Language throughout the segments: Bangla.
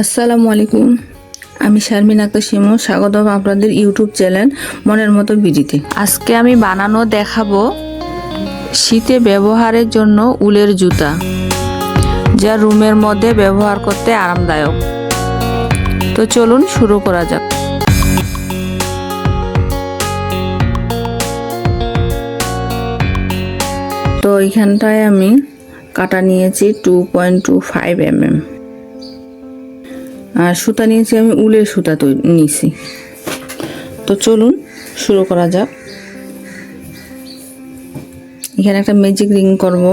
আসসালামু আলাইকুম। আমি শারমিন আক্তার শিমু, স্বাগতম আপনাদের ইউটিউব চ্যানেল মনের মতো বিডিতে। আজকে আমি বানানো দেখাবো শীতে ব্যবহারের জন্য উলের জুতা, যা রুমের মধ্যে ব্যবহার করতে আরামদায়ক। তো চলুন শুরু করা যাক। তো এইখানটায় আমি কাটা নিয়েছি 2.25 mm, আর সুতা নিয়েছি আমি উলের সুতা তো নিয়েছি। তো চলুন শুরু করা যাক। এখানে একটা ম্যাজিক রিং করব।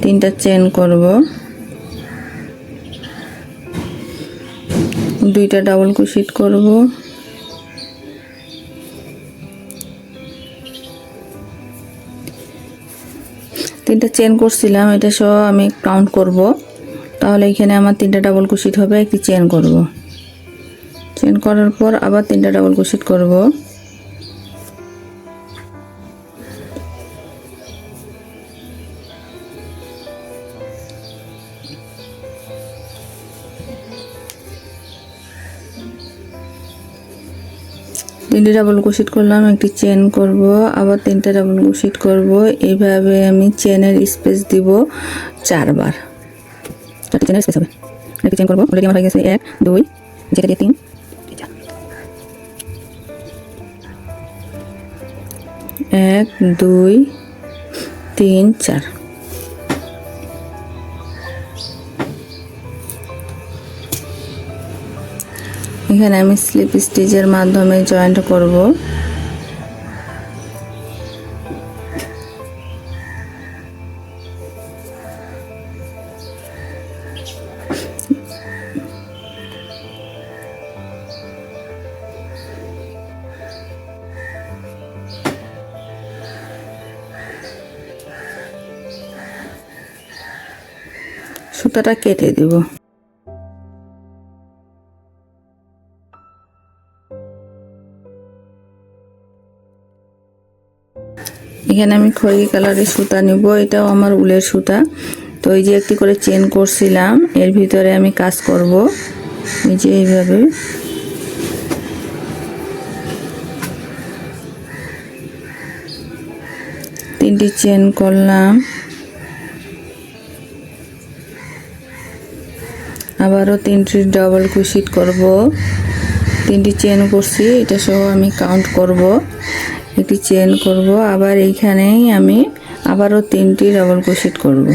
তিনটা চেন করব, দুইটা ডাবল ক্রোশেট করব, তিনটা চেন করছিলাম, এটা সহ আমি কাউন্ট করব। তাহলে এখানে আমার তিনটা ডাবল ক্রোশেট হবে, একটি চেন করব। চেন করার পর আবার তিনটা ডাবল ক্রোশেট করব। তিনটে ডাবল ক্রোশেট করলাম, একটি চেন করব, আবার তিনটা ডাবল ক্রোশেট করব। এইভাবে আমি চেনের স্পেস দিব 4 বার। 4টি চেনের স্পেস হবে। একটি চেন করব, অলরেডি আমার হয়ে গেছে 1 2, যেটা দিয়ে 3 1 2 3 4। এখানে আমি স্লিপ স্টিচের মাধ্যমে জয়েন্ট করব। সুতাটা কেটে দেব। এখানে আমি খয়েরি কালারের সুতা নিব, এটাও আমার উলের সুতা। তো এই যে একটি করে চেন করছিলাম, এর ভিতরে আমি কাজ করব। এই যে এইভাবে তিনটি চেন করলাম, আবারও তিনটি ডাবল ক্রোশেট করব। তিনটি চেন করছি, এটা সহ আমি কাউন্ট করব। একটি চেন করব, আবার এইখানেই আমি আবারও তিনটি ডাবল ক্রোশেট করব।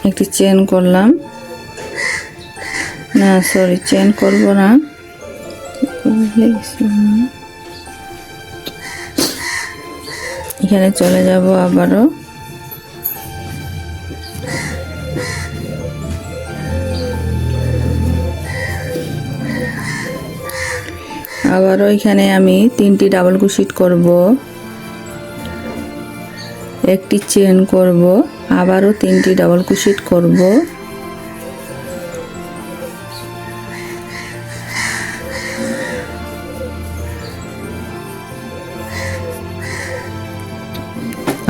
একটি চেন করলাম, না সরি চেন করব না, এখানে চলে যাব। আবারও এখানে আমি তিনটি ডাবল ক্রোশেট করব, একটি চেন করব, আবারও তিনটি ডাবল ক্রোশেট করব।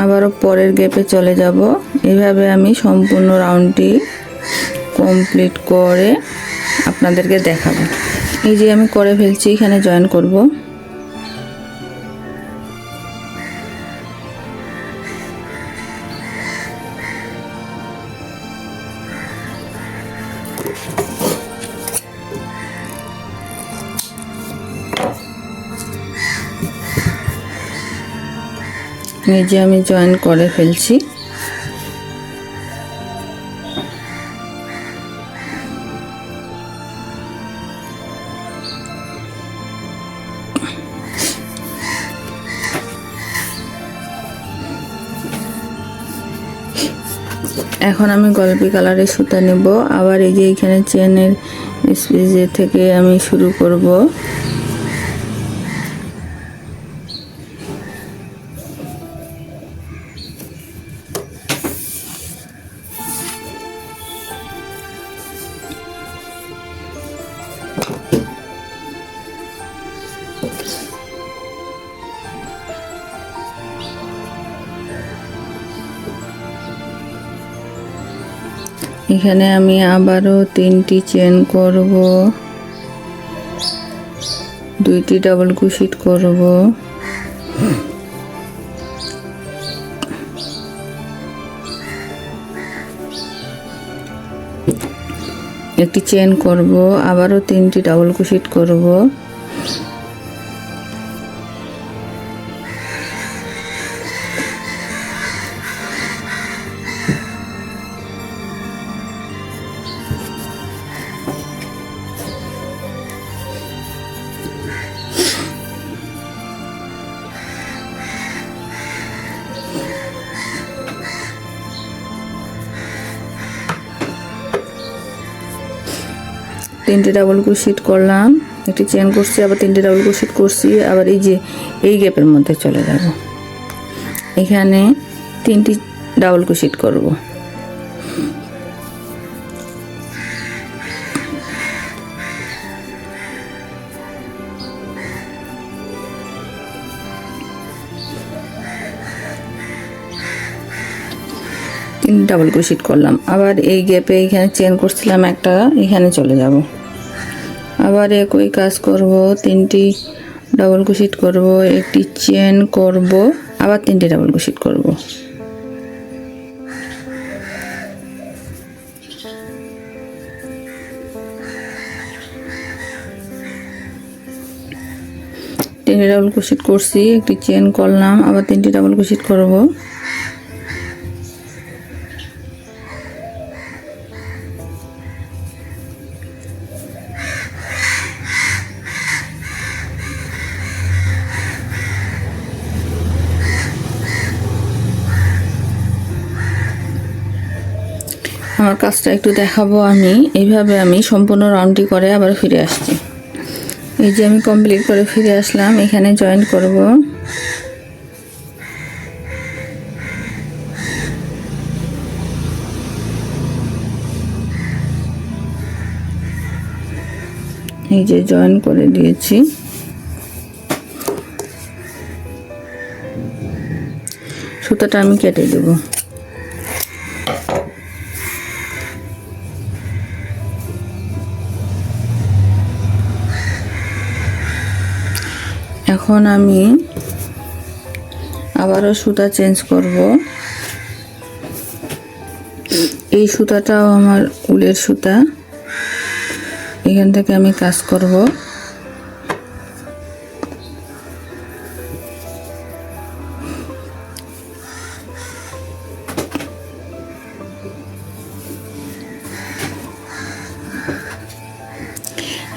আবারও পরের গ্যাপে চলে যাব। এভাবে আমি সম্পূর্ণ রাউন্ডটি কমপ্লিট করে আপনাদেরকে দেখাবো। এই যে আমি করে ফেলছি, এখানে জয়েন করব। এই যে আমি জয়েন করে ফেলছি। এখন আমি গোলাপি কালারের সুতা নেব। আবার এই যে এখানে চেনের স্পেস থেকে আমি শুরু করব। এখানে আমি আবারও 3টি চেন করব, 2টি ডাবল ক্রোশেট করব, একটি চেন করব, আবারও 3টি ডাবল ক্রোশেট করব, তিনটে ডাবল ক্রোশেট করলাম, একটি চেন করছি, আবার 3টে ডাবল ক্রোশেট করছি, আবার এই যে এই গ্যাপের মধ্যে চলে যাব, এখানে 3টি ডাবল ক্রোশেট করব, ডাবল ক্রোশেট করলাম, আবার এই গ্যাপে এখানে চেন করছিলাম একটা, এখানে চলে যাব, আবার একই কাজ করব, 3টি ডাবল ক্রোশেট করব, একটি চেন করব, আবার 3টে ডাবল ক্রোশেট করব, তিনটে ডাবল ক্রোশেট করছি, একটি চেন করলাম, আবার 3টি ডাবল ক্রোশেট করব, আমার কাজটা একটু দেখাবো। এইভাবে আমি সম্পূর্ণ রাউন্ডটি করে আবার ফিরে আসছি। এই যে আমি কমপ্লিট করে ফিরে আসলাম, এখানে জয়েন করব, এই যে জয়েন করে দিয়েছি। সুতাটা আমি কেটে দেব। এখন আমি আবারও সুতা চেঞ্জ করব। এই সুতাটাও আমার উলের সুতা, এখান থেকে আমি কাজ করব।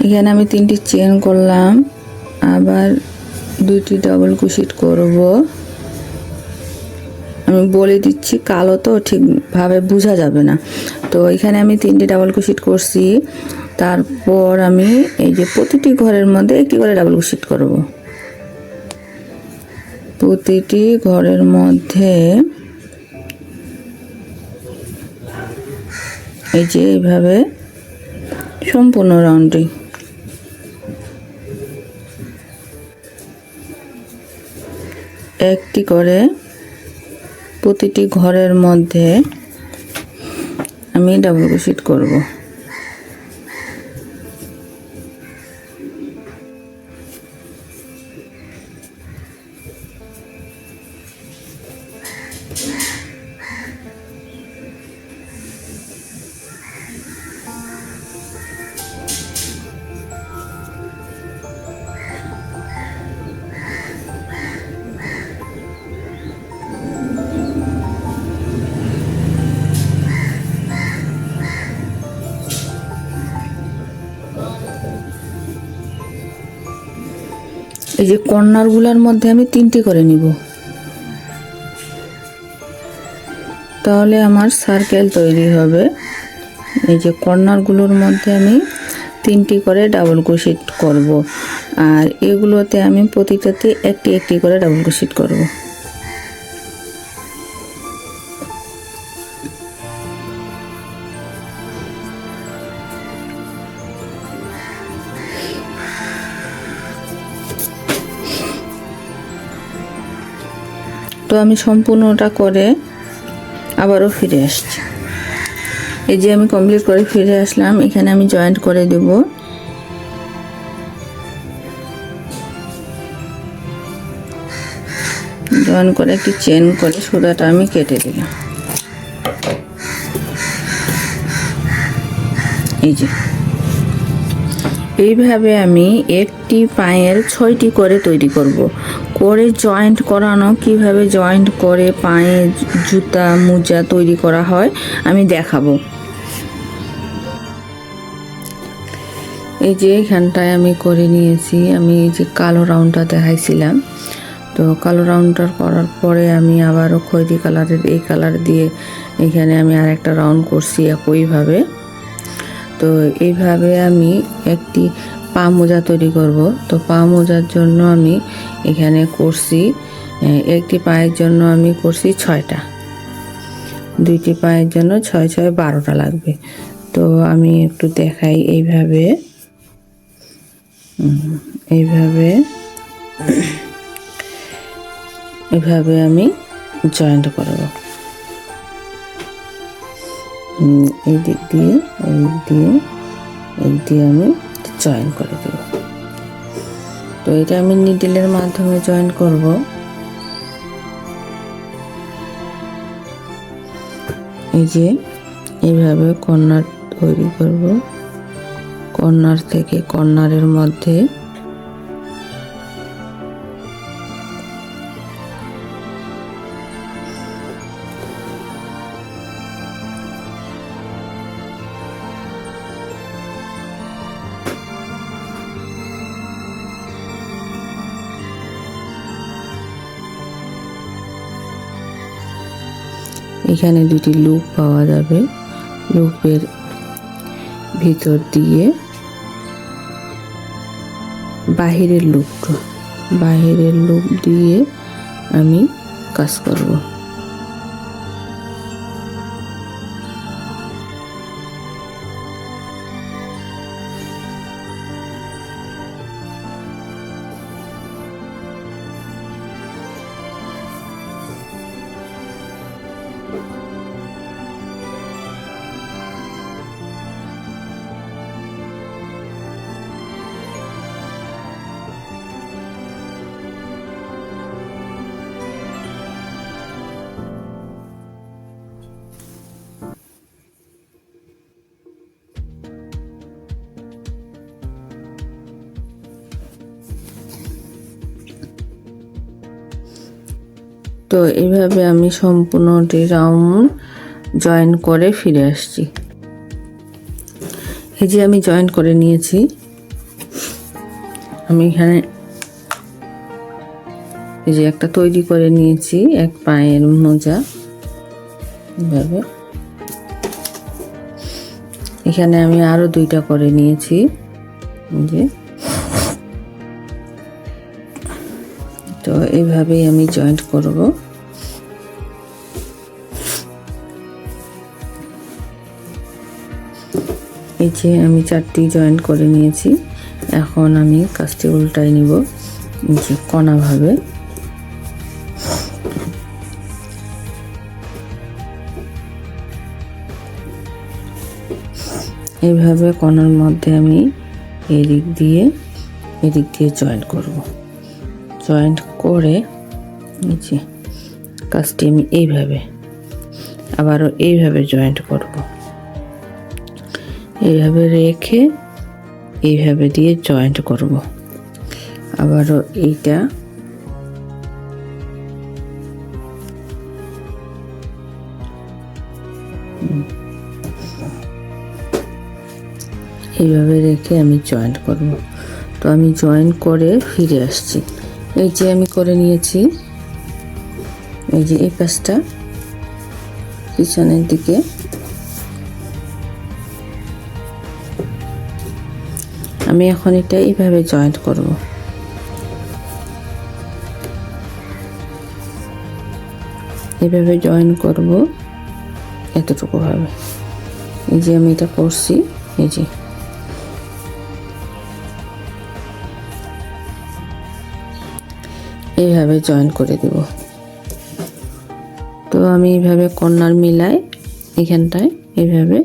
এখানে আমি 3টি চেন করলাম, আবার 2টি ডাবল ক্রোশেট করব। আমি বলে দিচ্ছি, কালো তো ঠিকভাবে বোঝা যাবে না, তো এখানে আমি 3টি ডাবল ক্রোশেট করছি। তারপর আমি এই যে প্রতিটি ঘরের মধ্যে একটি করে ডাবল ক্রোশেট করব। প্রতিটি ঘরের মধ্যে এই যে এইভাবে সম্পূর্ণ রাউন্ডটি একটি করে প্রতিটি ঘরের মধ্যে আমি ডাবল ক্রোশেট করব। এই যে কর্নারগুলোর মধ্যে আমি 3টি করে নিব, তাহলে আমার সার্কেল তৈরি হবে। এই যে কর্নারগুলোর মধ্যে আমি 3টি করে ডাবল ক্রোশেট করব, আর এগুলোতে আমি প্রতিটাতে একটি একটি করে ডাবল ক্রোশেট করব। তো আমি সম্পূর্ণটা করে আবারও ফিরে আসছি। এই যে আমি কমপ্লিট করে ফিরে আসলাম, এখানে আমি জয়েন্ট করে দেব। জয়েন করে একটি চেন করে সুতাটা আমি কেটে দিলাম। এই যে এইভাবে আমি একটি পায়ের 6টি করে তৈরি করব। করে জয়েন্ট করানো, কিভাবে জয়েন্ট করে পায়ে জুতা মোজা তৈরি করা হয় আমি দেখাবো। এই যে এখানটায় আমি করে নিয়েছি। আমি এই যে কালো রাউন্ডটা দেখাইছিলাম, তো কালো রাউন্ডটা করার পরে আমি আবারও খয়েরি কালারের এই কালার দিয়ে এখানে আমি আর একটা রাউন্ড করছি একইভাবে। তো এইভাবে আমি একটি পা মোজা তৈরি করব। তো পা মোজার জন্য আমি এখানে করছি, একটি পায়ের জন্য আমি করছি 6টা, 2টি পায়ের জন্য 6 6 12টা লাগবে। তো আমি একটু দেখাই। এইভাবে এইভাবে আমি জয়েন্ট করব। এই দিক দিয়ে আমি জয়েন করে দেব। তো এটা আমি নিডলের মাধ্যমে জয়েন করব। এই যে এইভাবে কর্নার তৈরি করব, কর্নার থেকে কর্নারের মধ্যে এখানে 2টি লুপ পাওয়া যাবে। লুপের ভিতর দিয়ে বাহিরের লুপ দিয়ে আমি কাজ করব। তো এইভাবে আমি সম্পূর্ণটি রাউন্ড জয়েন করে ফিরে আসছি। এই যে আমি জয়েন করে নিয়েছি। আমি এখানে এই যে একটা তৈরি করে নিয়েছি, এক পায়ের মোজা। এইভাবে এখানে আমি আরো 2টা করে নিয়েছি। যে তো এইভাবেই আমি জয়েন্ট করব। এই যে আমি 4টি জয়েন্ট করে নিয়েছি। এখন আমি কাজটি উল্টাই নিব, যে কোণাভাবে। এইভাবে কোণার মধ্যে আমি এদিক দিয়ে জয়েন্ট করব। জয়েন্ট করে এই যে কাজটি আমি এইভাবে আবারও এইভাবে জয়েন্ট করব। এইভাবে রেখে এইভাবে দিয়ে জয়েন্ট করব। আবারও এইটা এইভাবে রেখে আমি জয়েন্ট করব। তো আমি জয়েন করে ফিরে আসছি। এই যে আমি করে নিয়েছি। এই যে এই পাশটা পিছনের দিকে আমি এখন এটা এইভাবে জয়েন্ট করব। এইভাবে জয়েন করব এতটুকু ভাবে। এই যে আমি এটা করছি, এই যে এইভাবে জয়েন করে দেব। তো আমি এইভাবে কর্নার মিলাই এখানটায় এইভাবে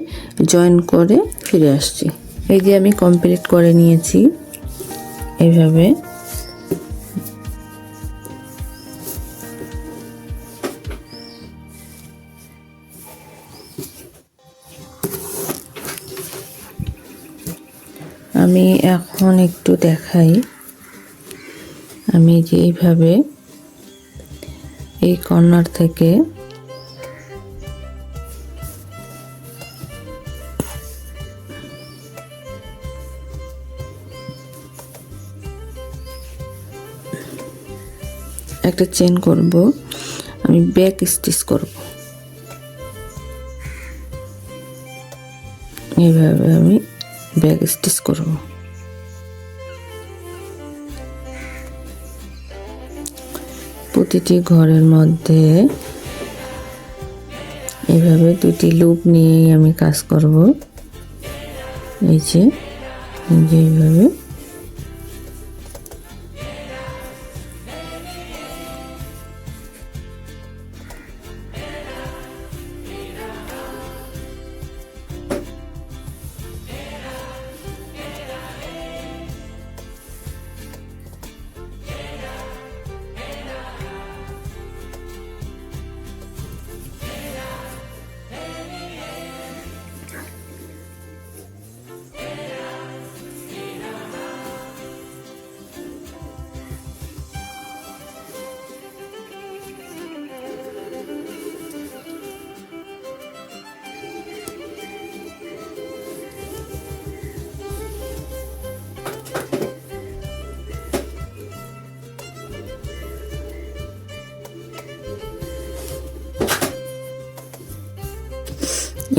জয়েন করে ফিরে আসছি। এই যে আমি কমপ্লিট করে নিয়েছি। এইভাবে আমি এখন একটু দেখাই। আমি যে এইভাবে এই কর্নার থেকে একটা চেন করব, আমি ব্যাক স্টিচ করব। এইভাবে আমি ব্যাক স্টিচ করব। প্রতিটি ঘরের মধ্যে এইভাবে দুটি লুপ নিয়েই আমি কাজ করব। এই যে এইভাবে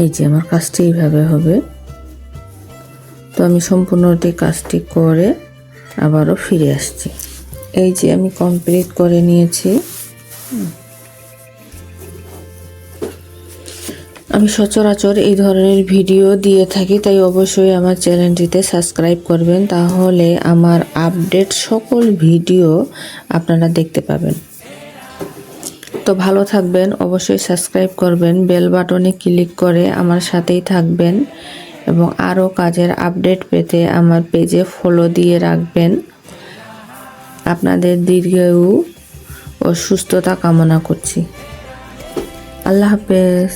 এই যে আমার কাজটি এইভাবে হবে। তো আমি সম্পূর্ণটি কাজটি করে আবারও ফিরে আসছি। এই যে আমি কমপ্লিট করে নিয়েছি। আমি সচরাচর এই ধরনের ভিডিও দিয়ে থাকি, তাই অবশ্যই আমার চ্যানেলটিতে সাবস্ক্রাইব করবেন, তাহলে আমার আপডেট সকল ভিডিও আপনারা দেখতে পাবেন। তো ভালো থাকবেন, অবশ্যই সাবস্ক্রাইব করবেন, বেল বাটনে ক্লিক করে আমার সাথেই থাকবেন এবং আরও কাজের আপডেট পেতে আমার পেজে ফলো দিয়ে রাখবেন। আপনাদের দীর্ঘায়ু ও সুস্থতা কামনা করছি। আল্লাহ হাফেজ।